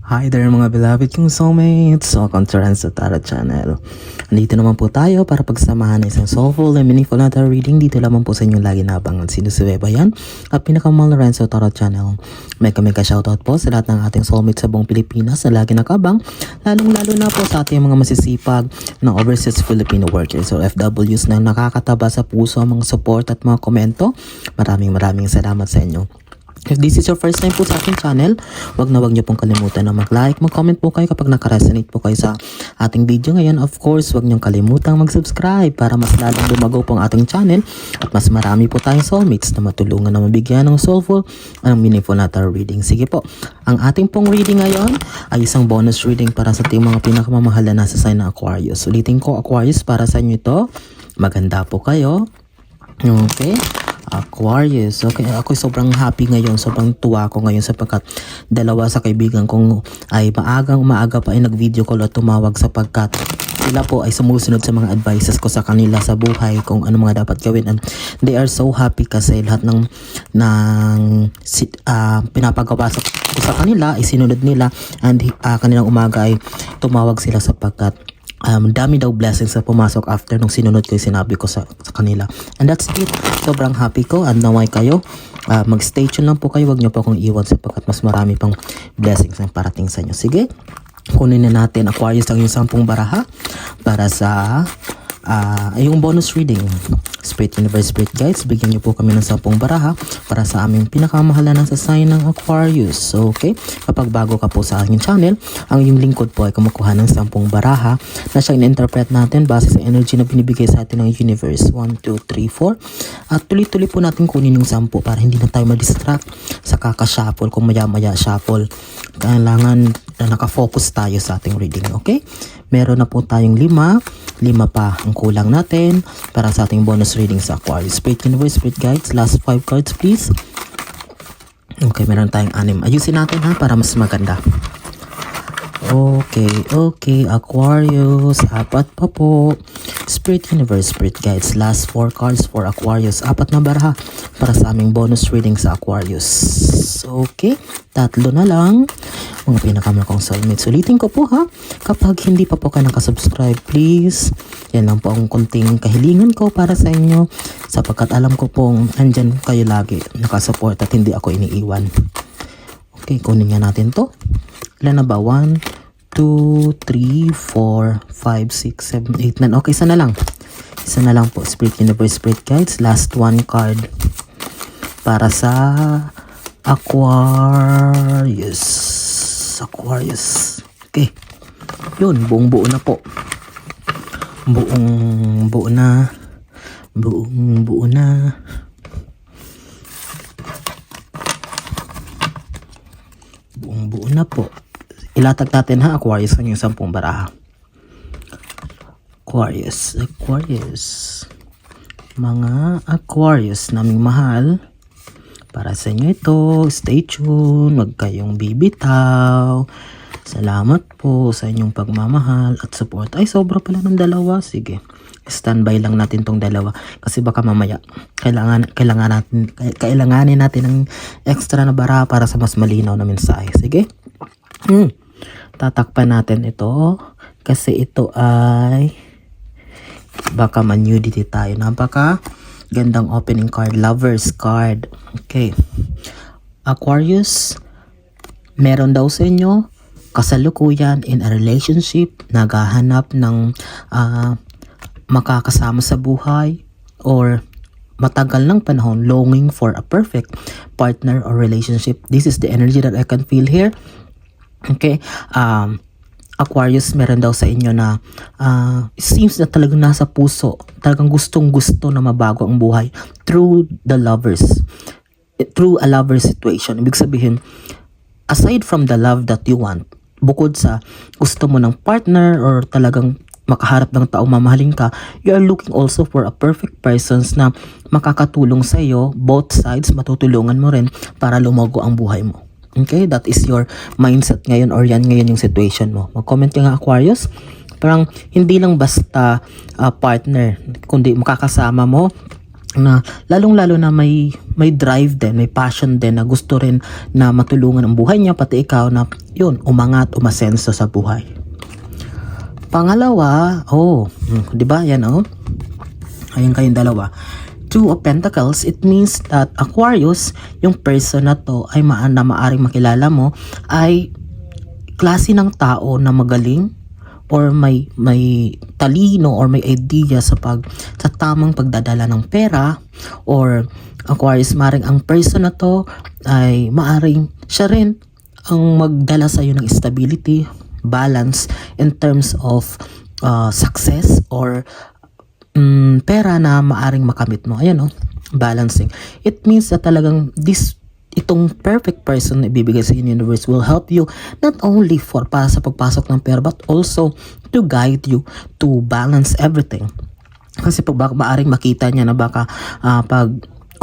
Hi there mga beloved kong soulmates! Welcome to Renzo Tarot Channel. Andito naman po tayo para pagsamahan ng isang soulful and meaningful na tarot reading. Dito lamang po sa inyong lagi naabangan sinusuweba yan at pinakamahal na Renzo Tarot Channel. May shoutout po sa lahat ng ating soulmates sa buong Pilipinas na lagi nakabang, lalong-lalo na po sa ating mga masisipag na overseas Filipino workers or FWs na nakakataba sa puso ang mga support at mga komento. Maraming salamat sa inyo. If this is your first time po sa ating channel, wag niyo pong kalimutan na mag-like, mag-comment po kayo kapag nakaresonate po kayo sa ating video ngayon. Of course, wag niyong kalimutan mag-subscribe para mas lalong lumago po ang ating channel at mas marami po tayong soulmates na matulungan na mabigyan ng soulful at meaningful na tarot reading. Sige po, ang ating pong reading ngayon ay isang bonus reading para sa ating mga pinakamamahal na nasa sign ng Aquarius. Ulitin ko, Aquarius, para sa inyo ito. Maganda po kayo. Okay. Aquarius. Okay, ako sobrang happy ngayon, sobrang tuwa ako ngayon sapagkat dalawa sa kaibigan kong ay maaga pa ay nag-video call at tumawag sapagkat sila po ay sumusunod sa mga advices ko sa kanila sa buhay kung ano mga dapat gawin, and they are so happy kasi lahat ng pinapagawa ko sa kanila ay sinunod nila, and kanilang umaga ay tumawag sila sapagkat dami daw blessings na pumasok after nung sinunod ko yung sinabi ko sa kanila. And that's it. Sobrang happy ko and naway kayo. Mag-stay tuned lang po kayo. Huwag nyo po akong iwan sapagkat mas marami pang blessings na parating sa inyo. Sige, kunin na natin, Aquarius, ang yung 10 baraha para sa yung bonus reading. Spirit Universe, Spirit Guides, bigyan niyo po kami ng 10 baraha para sa aming pinakamahala na sa sign ng Aquarius. So, okay, kapag bago ka po sa aking channel, ang iyong lingkod po ay kumukuha ng 10 baraha na siyang in-interpret natin base sa energy na binibigay sa atin ng universe. 1, 2, 3, 4. At tuloy-tuloy po natin kunin yung 10 para hindi na tayo ma-distract sa kaka-shuffle. Kung maya-maya shuffle, kailangan na nakafocus tayo sa ating reading. Okay? Meron na po tayong 5 pa ang kulang natin para sa ating bonus reading sa Aquarius. Spirit Universe, Spirit Guides, last 5 cards please. Okay, meron tayong 6. Ayusin natin ha para mas maganda. Okay, Aquarius, 4 pa po. Spirit Universe, Spirit Guides, last 4 cards for Aquarius. 4 na baraha para sa aming bonus reading sa Aquarius. Okay, 3 na lang. Mga pinakamahal kong soulmates. Ulitin ko po ha, kapag hindi pa po ka nakasubscribe, please, yan lang po ang konting kahilingan ko para sa inyo sapagkat alam ko pong andyan kayo lagi nakasupport at hindi ako iniiwan. Okay, kunin nga natin to. Ilan na ba? 1, 2, 3, 4, 5, 6, 7, 8, 9. Okay, isa na lang. Isa na lang po. Spirit Universe, Spirit Guides. Last 1 card para sa Aquarius. Okay. Yun, buong-buo na po. Buong-buo na. Buong-buo na po. Ilatag natin ha, Aquarius, ang yung 10 baraha. Aquarius. Mga Aquarius naming mahal, para sa inyo ito. Stay tuned. Huwag kayong bibitaw. Salamat po sa inyong pagmamahal at support. Ay, sobra pala ng 2. Sige. Standby lang natin tong 2 kasi baka mamaya kailanganin natin ng extra na bara para sa mas malinaw na mensahe. Sige. Tatakpan natin ito kasi ito ay baka man-nudity tayo. Napaka gandang opening card, Lovers card. Okay. Aquarius, meron daw sa inyo kasalukuyan in a relationship, naghahanap ng makakasama sa buhay or matagal ng panahon longing for a perfect partner or relationship. This is the energy that I can feel here. Okay. Aquarius, meron daw sa inyo na it seems na talagang nasa puso, talagang gustong-gusto na mabago ang buhay through a lover situation. Ibig sabihin, aside from the love that you want, bukod sa gusto mo ng partner or talagang makaharap ng taong mamahalin ka, you are looking also for a perfect persons na makakatulong sa iyo, both sides, matutulungan mo rin para lumago ang buhay mo. Okay, that is your mindset ngayon or yan ngayon yung situation mo. Mag-comment ka nga, Aquarius. Parang hindi lang basta partner, kundi makakasama mo na lalong-lalo na may drive din, may passion din na gusto rin na matulungan ang buhay niya, pati ikaw na yun, umangat, umasenso sa buhay. Pangalawa, di ba yan Ayan kayong dalawa. Two of Pentacles, it means that Aquarius, yung person na to ay na maaring makilala mo ay klase ng tao na magaling or may talino or may idea sa tamang pagdadala ng pera, or Aquarius, maring ang person na to ay maaring siya rin ang magdala sa iyo ng stability, balance in terms of success or pera na maaring makamit mo. Ayan balancing. It means that talagang itong perfect person na ibibigay sa universe will help you not only para sa pagpasok ng pera, but also to guide you to balance everything. Kasi pag maaring makita niya na baka pag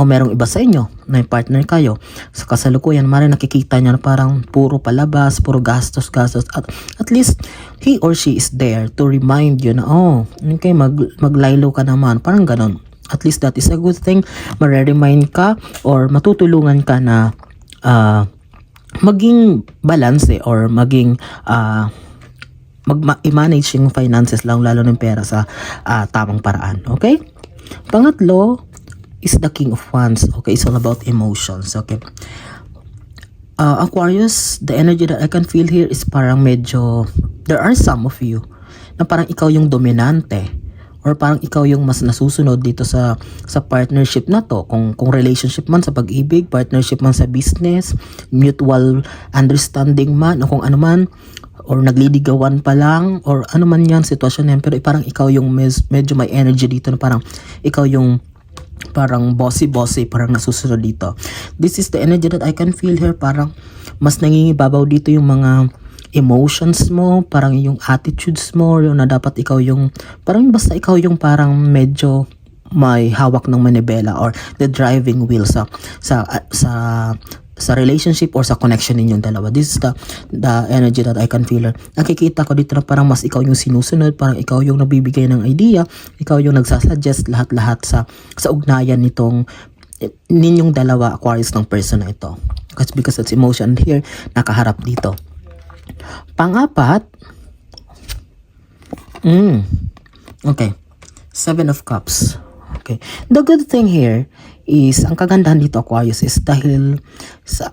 merong iba sa inyo na partner kayo sa kasalukuyan, maaaring nakikita niya na parang puro palabas, puro gastos, at least he or she is there to remind you na okay, maglaylo ka naman, parang ganon. At least that is a good thing. Mare-remind ka or matutulungan ka na maging balance or maging i-manage yung finances lalo ng pera sa tamang paraan. Okay? Pangatlo is the King of Wands. Okay, it's all about emotions. Okay. Aquarius, the energy that I can feel here is parang medyo, there are some of you na parang ikaw yung dominante, or parang ikaw yung mas nasusunod dito sa partnership na to, kung relationship man sa pag-ibig, partnership man sa business, mutual understanding man, o kung ano man, or nagliligawan pa lang, or ano man yan, sitwasyon yan, pero parang ikaw yung medyo may energy dito na parang ikaw yung parang bossy, parang nasusunod dito. This is the energy that I can feel here. Parang mas nangingibabaw dito yung mga emotions mo, parang yung attitudes mo, yung na dapat ikaw yung, parang basta ikaw yung parang medyo may hawak ng manibela or the driving wheel sa relationship or sa connection ninyong dalawa. This is the energy that I can feel. Nakikita ko dito na parang mas ikaw yung sinusunod, parang ikaw yung nabibigay ng idea, ikaw yung nagsasuggest lahat-lahat sa ugnayan ninyong dalawa, Aquarius, ng person na ito. Because it's emotion here, nakaharap dito. Pang-apat, okay, Seven of Cups. Okay, the good thing here is, ang kagandahan dito, Aquarius, is dahil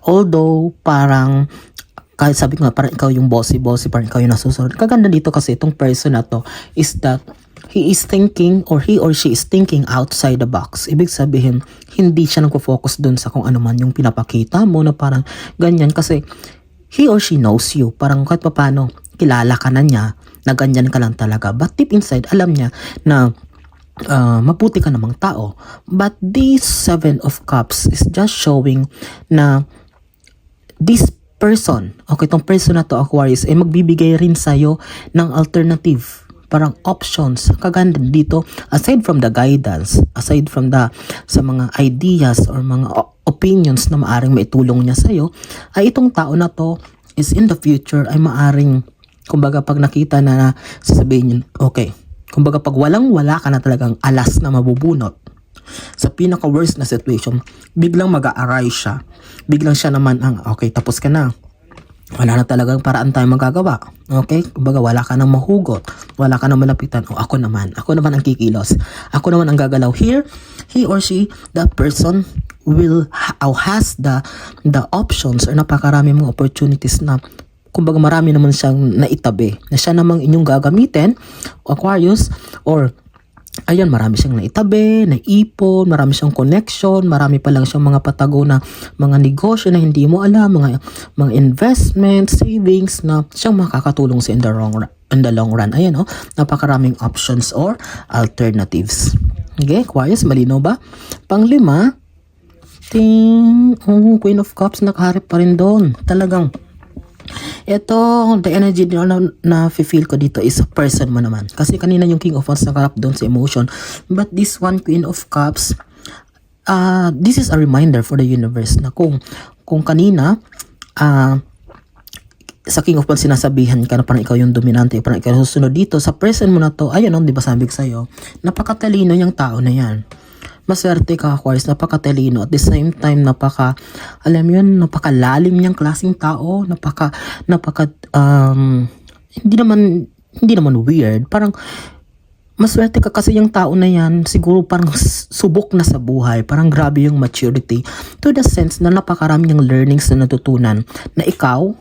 although parang kahit sabi ko nga parang ikaw yung bossy, parang ikaw yung nasusunod, kaganda dito kasi itong person na to is that he is thinking, or he or she is thinking outside the box. Ibig sabihin, hindi siya nagpo-focus dun sa kung ano man yung pinapakita mo na parang ganyan, kasi he or she knows you. Parang kahit paano, kilala ka na niya, na ganyan ka lang talaga. But deep inside, alam niya na mabuti ka namang tao. But this Seven of Cups is just showing na this person, okay, itong person na to, Aquarius, ay magbibigay rin sa'yo ng alternative. Parang options. Kaganda dito, aside from the guidance, aside from sa mga ideas or mga opinions na maaring maitulong niya sa'yo, ay itong tao na to is in the future ay maaring, kumbaga pag nakita na sasabihin niyo, okay, kumbaga pag walang-wala ka na talagang alas na mabubunot sa pinaka-worst na situation, biglang mag-a-arise siya. Biglang siya naman ang, okay, tapos ka na. Wala na talagang paraan tayo magagawa. Okay? Kumbaga wala ka nang mahugot. Wala ka nang malapitan. O ako naman ang kikilos. Ako naman ang gagalaw. Here, he or she, that person has the options or napakarami mga opportunities na kumbaga marami naman siyang naitabi. Na siya namang inyong gagamitin, Aquarius, or ayan, marami siyang naitabi, naipon, marami siyang connection, marami pa lang siyang mga patago na mga negosyo na hindi mo alam, mga investment, savings na siyang makakatulong sa in the long run. Ayan, napakaraming options or alternatives. Okay, Aquarius, malinaw ba? Panglima, Queen of Cups, nakaharap pa rin doon. Talagang ito, the energy na feel ko dito is a person mo naman. Kasi kanina yung King of Wands nakarap doon sa emotion. But this one, Queen of Cups, this is a reminder for the universe na kung kanina, sa King of Wands sinasabihan ka na parang ikaw yung dominante, parang ikaw susunod dito, sa person mo na to, ayun, di ba sabi ko sa'yo, napakatalino yung tao na yan. Maswerte ka, Aquarius, napakatalino. At the same time, alam mo yun, napakalalim niyang klaseng tao. Hindi naman weird. Parang, maswerte ka kasi yung tao na yan, siguro parang subok na sa buhay. Parang grabe yung maturity. To the sense na napakarami yung learnings na natutunan. Na ikaw,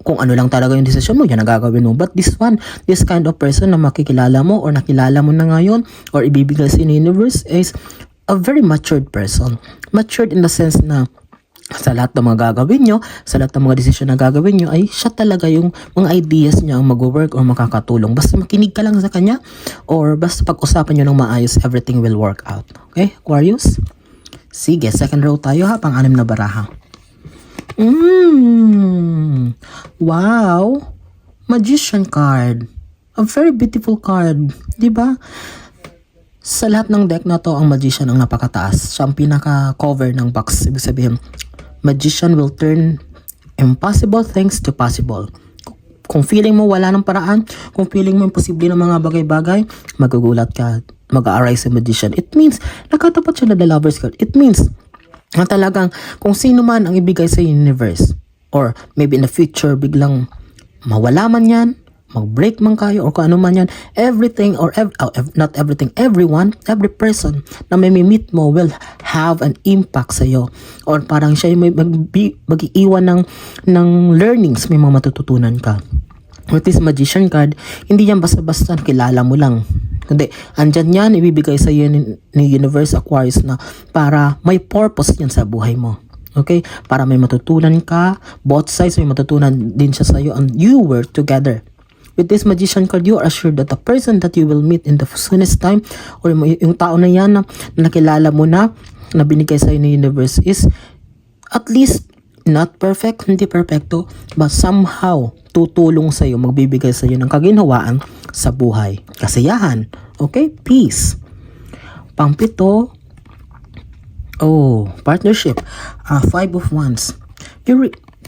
kung ano lang talaga yung desisyon mo, yan ang gagawin mo. But this kind of person na makikilala mo or nakilala mo na ngayon or ibibigay sa universe is a very matured person. Matured in the sense na sa lahat ng mga gagawin nyo, sa lahat ng mga desisyon na gagawin nyo, ay siya talaga yung mga ideas niya ang mag-work or makakatulong. Basta makinig ka lang sa kanya or basta pag-usapan nyo ng maayos, everything will work out. Okay, Aquarius? Sige, second row tayo ha, pang-anim na baraha. Wow! Magician card. A very beautiful card. Diba? Sa lahat ng deck na to, ang Magician ang napakataas. Siya ang pinaka-cover ng box. Ibig sabihin, Magician will turn impossible things to possible. Kung feeling mo wala ng paraan, kung feeling mo imposible ng mga bagay-bagay, magugulat ka, mag-a-arise sa Magician. It means, nakatapat siya na the Lover's card. It means, na talagang kung sino man ang ibigay sa universe or maybe in the future biglang mawala man yan, mag-break man kayo or kung ano man yan, everything or not everything, everyone, every person na may meet mo will have an impact sa iyo or parang siya yung mag-iiwan ng learnings, may mga matututunan ka. With this Magician card, hindi yan basta-basta kilala mo lang. Kundi, andyan yan, ibibigay sa iyo ni Universe Aquarius na para may purpose yan sa buhay mo. Okay? Para may matutunan ka, both sides may matutunan din siya sa iyo and you work together. With this Magician card, you are assured that the person that you will meet in the soonest time or yung tao na yan na nakilala mo na binigay sa iyo ni Universe is at least not perfect, hindi perfecto, but somehow tutulong sa iyo, magbibigay sa iyo ng kaginhawaan sa buhay. Kasiyahan. Okay? Peace. Pang-pito, partnership. Five of Wands.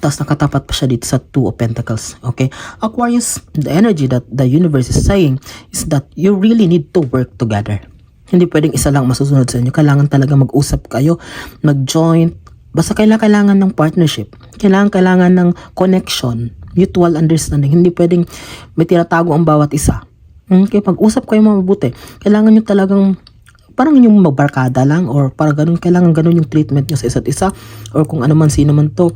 Tapos nakatapat pa siya dito sa Two of Pentacles. Okay? Aquarius, the energy that the universe is saying is that you really need to work together. Hindi pwedeng isa lang masusunod sa inyo. Kailangan talaga mag-usap kayo, mag-join. Basta kailangan ng partnership. Kailangan ng connection, mutual understanding. Hindi pwedeng may tinatago ang bawat isa. Okay, pag-usap kayo mabuti. Kailangan nyo talagang parang yung magbarkada lang or para ganun, kailangan ganun yung treatment nyo sa isa't isa or kung ano man, sino man to.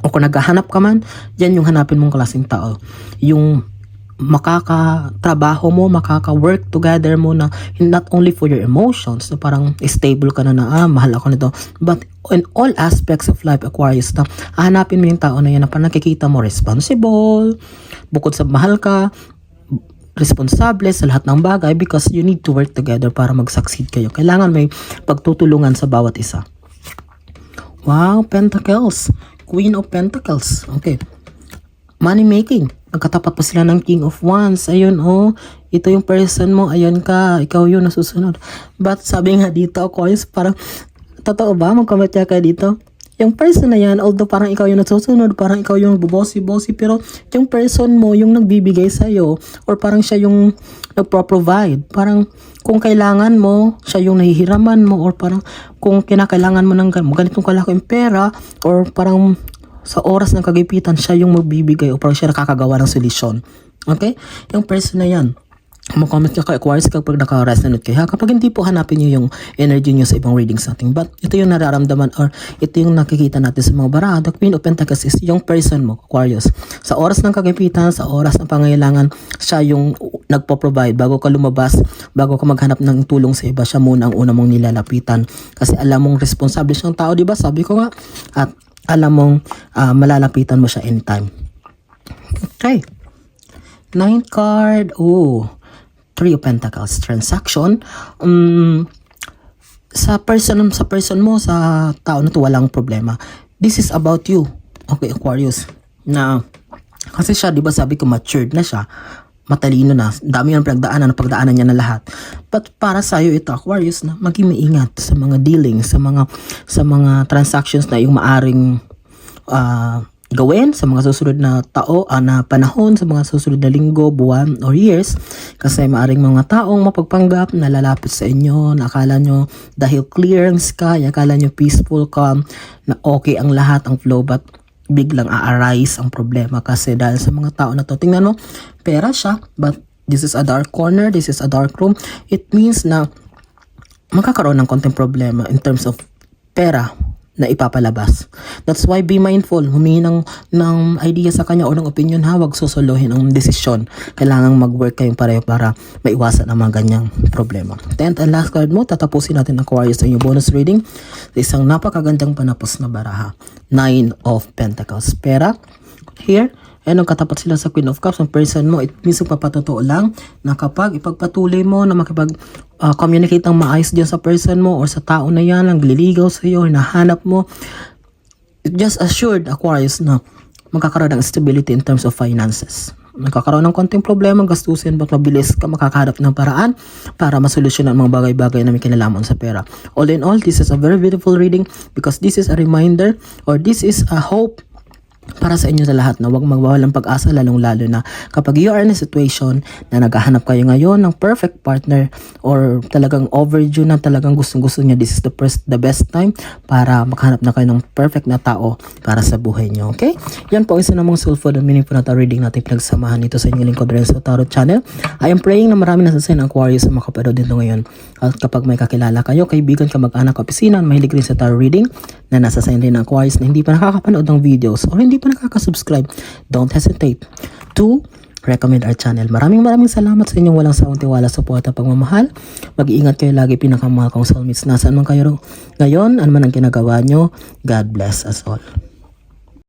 O kung naghahanap ka man, yan yung hanapin mong klaseng tao. Yung makakatrabaho mo, makaka-work together mo na not only for your emotions, na parang stable ka na mahal ako nito, but in all aspects of life, Aquarius, na hahanapin mo yung tao na yan na parang nakikita mo responsible, bukod sa mahal ka, responsable sa lahat ng bagay because you need to work together para mag-succeed kayo. Kailangan may pagtutulungan sa bawat isa. Wow, Pentacles. Queen of Pentacles. Okay. Money making. Nagkatapat pa sila ng King of Wands. Ayun, ito yung person mo. Ayun ka. Ikaw yun nasusunod. But sabi nga dito, Aquarius, parang, totoo ba? Mag-comment kayo dito. Yung person na yan, although parang ikaw yung nasusunod, parang ikaw yung bossy, pero yung person mo, yung nagbibigay sa'yo, or parang siya yung nagpro-provide. Parang, kung kailangan mo, siya yung nahihiraman mo, or parang, kung kinakailangan mo ng ganitong kalaking pera, or parang, sa oras ng kagipitan, siya yung magbibigay o parang siya nakakagawa ng solusyon. Okay? Yung person na yan. Mag-comment ka kay Aquarius kapag naka-resonate kayo. Kapag hindi po, hanapin nyo yung energy nyo sa ibang readings natin. But ito yung nararamdaman or ito yung nakikita natin sa mga baraha. The Queen of Pentacles is yung person mo, Aquarius. Sa oras ng kagipitan, sa oras ng pangailangan, siya yung nagpo-provide. Bago ka lumabas, bago ka maghanap ng tulong sa iba, siya muna ang una mong nilalapitan. Kasi alam mong responsable siyang tao, diba? Sabi ko nga. At alam mong malalapitan mo siya anytime. Okay. 9 card. Three of Pentacles. Transaction. Sa person mo, sa tao na to, walang problema. This is about you. Okay, Aquarius. Na, kasi siya, di ba sabi ko, matured na siya. Matalino na. Dami yung napagdaanan niya na lahat. But para sa iyo ito, Aquarius, na maging maingat sa mga dealings, sa mga transactions na yung maaring gawin sa mga susunod na na panahon, sa mga susunod na linggo, buwan, or years. Kasi maaring mga taong mapagpanggap na lalapit sa inyo, na akala nyo dahil clear ang sky, akala nyo peaceful, calm, na okay ang lahat, ang flow, but biglang a-arise ang problema kasi dahil sa mga tao na to. Tingnan mo, pera siya, but this is a dark corner, this is a dark room. It means na magkakaroon ng konting problema in terms of pera na ipapalabas. That's why be mindful, humingi ng idea sa kanya o ng opinion ha, wag susuluhin ang desisyon. Kailangang mag-work kayong pareho para maiwasan ang mga ganyang problema. 10th and last card mo, tatapusin natin ang Aquarius sa inyong bonus reading sa isang napakagandang panapos na baraha. 9 of Pentacles. Pera, here, nung katapat sila sa Queen of Cups, ang person mo, it means papatotoo lang na kapag ipagpatuloy mo na communicate ang maayos dyan sa person mo or sa tao na yan, ang liligaw sa iyo, hinahanap mo, just assured, Aquarius, na magkakaroon ng stability in terms of finances. Magkakaroon ng konting problema, gastusin, but mabilis ka makakahanap ng paraan para masolusyonan ang mga bagay-bagay na may kinalaman sa pera. All in all, this is a very beautiful reading because this is a reminder or this is a hope para sa inyo sa lahat na huwag magbawalan ng pag-asa, lalong-lalo na kapag you are in a situation na naghahanap kayo ngayon ng perfect partner or talagang overdue na, talagang gustong-gusto niya, this is the best time para makahanap na kayo ng perfect na tao para sa buhay niyo. Okay? Yan po isa namang soulful and meaningful na reading natin pinagsamahan dito sa inyong lingkod Renzo Tarot Channel. I am praying na marami na sa sign Aquarius sa makapanood dito ngayon. At kapag may kakilala kayo, kaibigan, kamag-anak, kapisina, mahilig rin sa tarot reading na nasa sign rin ng Aquarius na hindi pa nakakapanood ng videos o hindi pa nakaka-subscribe, don't hesitate to recommend our channel. Maraming salamat sa inyong walang sawang tiwala, suporta, pagmamahal. Mag-iingat kayo lagi, pinakamahal kong soulmates. Nasaan man kayo ngayon, ano man ang ginagawa nyo, God bless us all.